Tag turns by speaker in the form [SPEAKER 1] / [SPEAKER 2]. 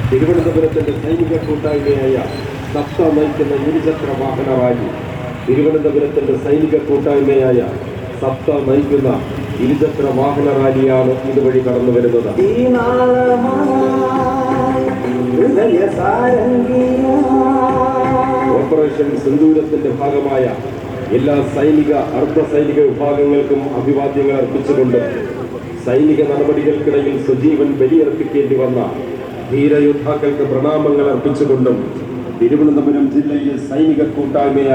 [SPEAKER 1] തിരുവനന്തപുരത്തിന്റെ സൈനിക കൂട്ടായ്മയായ സപ്ത നയിക്കുന്ന ഇരുചക്ര വാഹന റാലി. തിരുവനന്തപുരത്തിന്റെ സൈനിക കൂട്ടായ്മയായ സപ്ത നയിക്കുന്ന ഇരുചക്ര വാഹന റാലിയാണ് ഇതുവഴി കടന്നു വരുന്നത്. ഓപ്പറേഷൻ സിന്ദൂരത്തിന്റെ ഭാഗമായ എല്ലാ സൈനിക അർദ്ധ സൈനിക വിഭാഗങ്ങൾക്കും അഭിവാദ്യങ്ങൾ അർപ്പിച്ചുകൊണ്ട് സൈനിക നടപടികൾക്കിടയിൽ സ്വജീവൻ ബലിയർപ്പിക്കേണ്ടി വന്ന ധീരയോദ്ധാക്കൾക്ക് പ്രണാമങ്ങൾ അർപ്പിച്ചുകൊണ്ടും തിരുവനന്തപുരം ജില്ലയിൽ സൈനിക കൂട്ടായ്മയായ